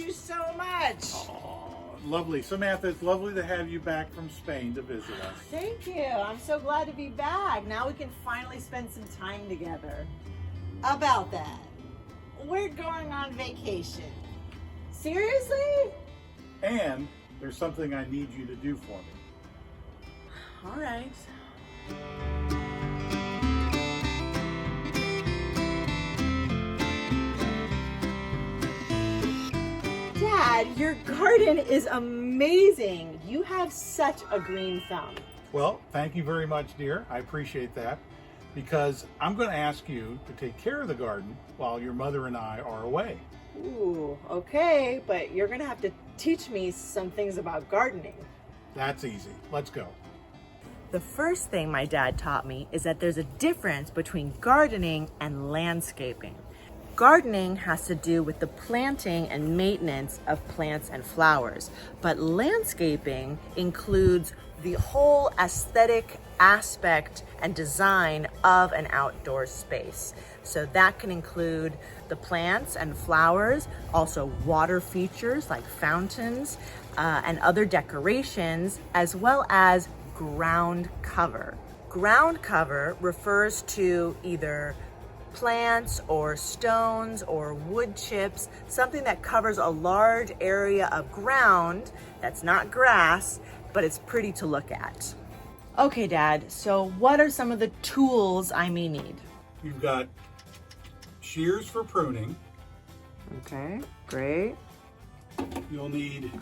you so much. Oh, lovely. Samantha, it's lovely to have you back from Spain to visit us. Thank you. I'm so glad to be back. Now we can finally spend some time together. About that, we're going on vacation. Seriously? And there's something I need you to do for me. All right. Dad, your garden is amazing. You have such a green thumb. Well, thank you very much, dear. I appreciate that, because I'm going to ask you to take care of the garden while your mother and I are away. Ooh, okay, but you're gonna have to teach me some things about gardening. That's easy. Let's go. The first thing my dad taught me is that there's a difference between gardening and landscaping. Gardening has to do with the planting and maintenance of plants and flowers, but landscaping includes the whole aesthetic aspect and design of an outdoor space. So that can include the plants and flowers, also water features like fountains and other decorations, as well as ground cover. Ground cover refers to either plants or stones or wood chips, something that covers a large area of ground that's not grass, but it's pretty to look at. Okay, Dad, so what are some of the tools I may need? You've got shears for pruning. Okay, great. You'll need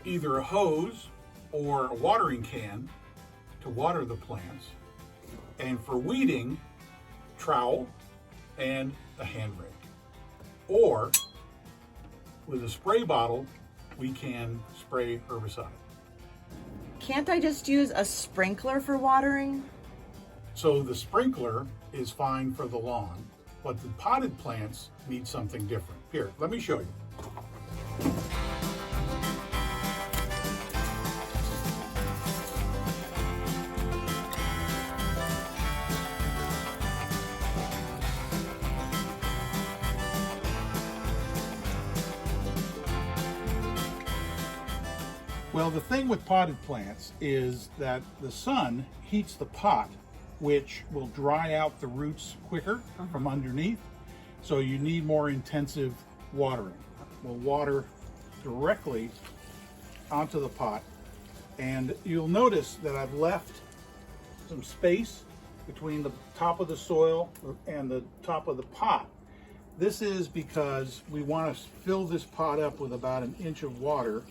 either a hose or a watering can to water the plants. And for weeding, trowel and a hand rake. Or with a spray bottle, we can spray herbicide. Can't I just use a sprinkler for watering? So the sprinkler is fine for the lawn, but the potted plants need something different. Here, let me show you. Well, the thing with potted plants is that the sun heats the pot, which will dry out the roots quicker from underneath. So you need more intensive watering. We'll water directly onto the pot. And you'll notice that I've left some space between the top of the soil and the top of the pot. This is because we want to fill this pot up with about an inch of water.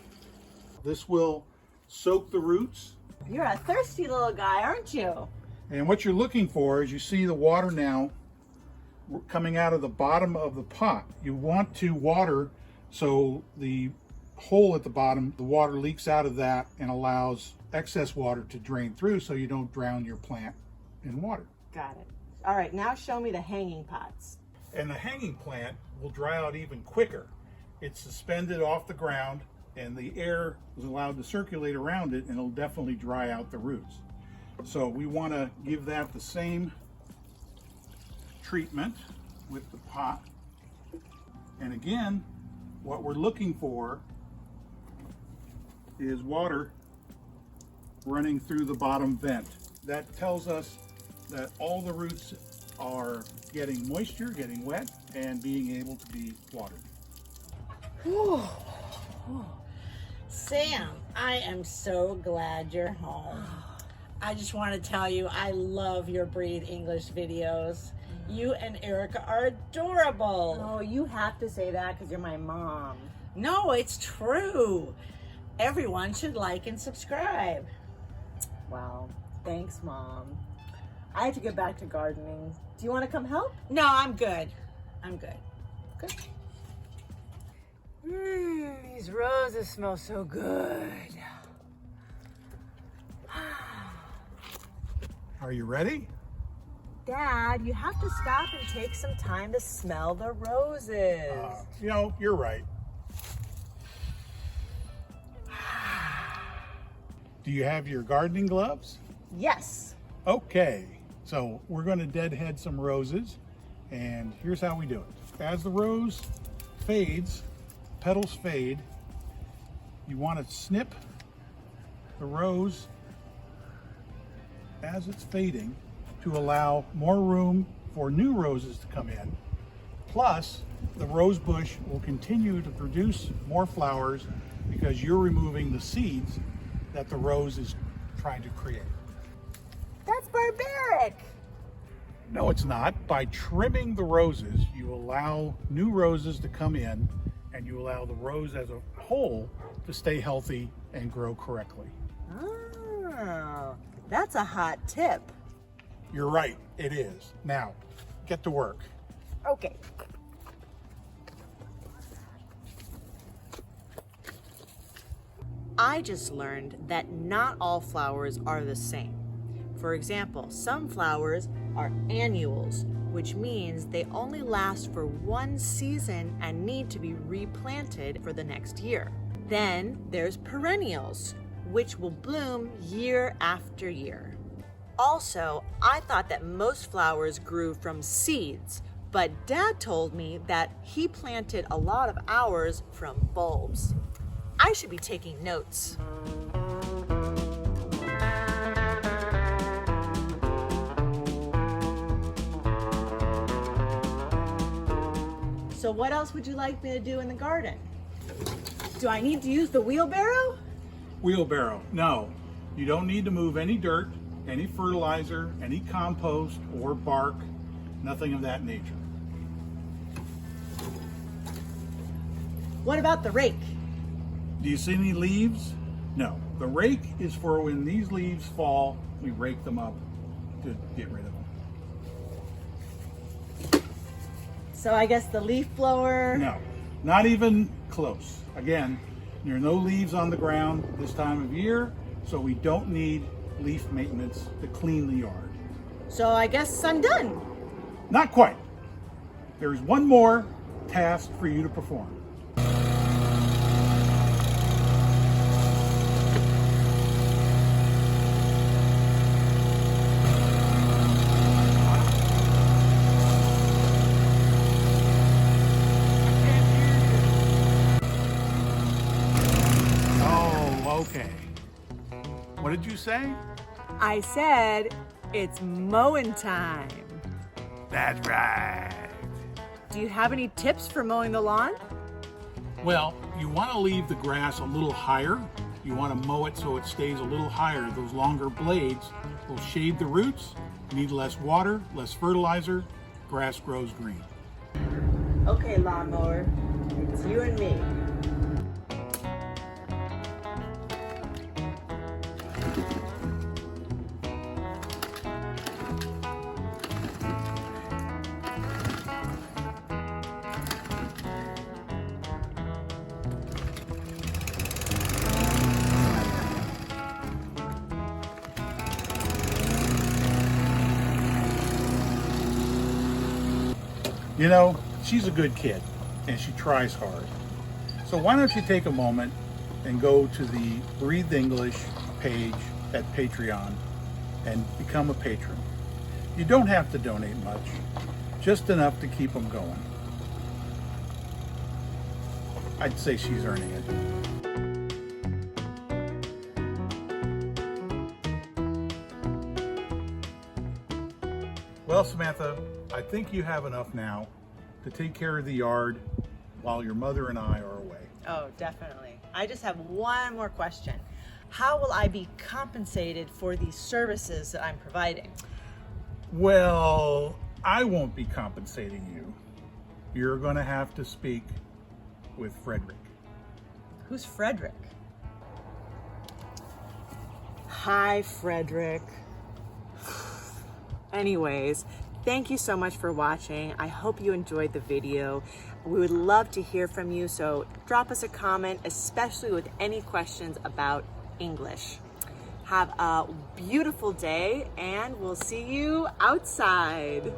This will soak the roots. You're a thirsty little guy, aren't you? And what you're looking for is you see the water now coming out of the bottom of the pot. You want to water so the hole at the bottom, the water leaks out of that and allows excess water to drain through so you don't drown your plant in water. Got it. All right, now show me the hanging pots. And the hanging plant will dry out even quicker. It's suspended off the ground and the air is allowed to circulate around it, and it'll definitely dry out the roots. So we want to give that the same treatment with the pot. And again, what we're looking for is water running through the bottom vent. That tells us that all the roots are getting moisture, getting wet, and being able to be watered. Whew. Sam, I am so glad you're home. I just want to tell you, I love your Breathe English videos. You and Erica are adorable. Oh, you have to say that because you're my mom. No, it's true. Everyone should like and subscribe. Wow, thanks, Mom. I have to get back to gardening. Do you want to come help? No, I'm good. I'm good. Good. These roses smell so good. Are you ready? Dad, you have to stop and take some time to smell the roses. You're right. Do you have your gardening gloves? Yes. Okay, so we're going to deadhead some roses, and here's how we do it. As the rose fades, petals fade, you want to snip the rose as it's fading to allow more room for new roses to come in. Plus, the rose bush will continue to produce more flowers because you're removing the seeds that the rose is trying to create. That's barbaric. No, it's not. By trimming the roses, you allow new roses to come in and you allow the rose as a whole to stay healthy and grow correctly. Oh, that's a hot tip. You're right, it is. Now, get to work. Okay. I just learned that not all flowers are the same. For example, some flowers are annuals, which means they only last for one season and need to be replanted for the next year. Then there's perennials, which will bloom year after year. Also, I thought that most flowers grew from seeds, but Dad told me that he planted a lot of ours from bulbs. I should be taking notes. So what else would you like me to do in the garden? Do I need to use the wheelbarrow? Wheelbarrow, no. You don't need to move any dirt, any fertilizer, any compost or bark, nothing of that nature. What about the rake? Do you see any leaves? No. The rake is for when these leaves fall, we rake them up to get rid of them. So I guess the leaf blower? No, not even close. Again, there are no leaves on the ground this time of year, so we don't need leaf maintenance to clean the yard. So I guess I'm done. Not quite. There's one more task for you to perform. Okay. What did you say? I said it's mowing time. That's right. Do you have any tips for mowing the lawn? Well, you want to leave the grass a little higher. You want to mow it so it stays a little higher. Those longer blades will shade the roots, need less water, less fertilizer, grass grows green. Okay, lawnmower, it's you and me. You know, she's a good kid and she tries hard. So why don't you take a moment and go to the Breathe English page at Patreon and become a patron. You don't have to donate much, just enough to keep them going. I'd say she's earning it. Well, Samantha, I think you have enough now to take care of the yard while your mother and I are away. Oh, definitely. I just have one more question. How will I be compensated for these services that I'm providing? Well, I won't be compensating you. You're going to have to speak with Frederick. Who's Frederick? Hi, Frederick. Anyways, thank you so much for watching. I hope you enjoyed the video. We would love to hear from you, so drop us a comment, especially with any questions about English. Have a beautiful day, and we'll see you outside.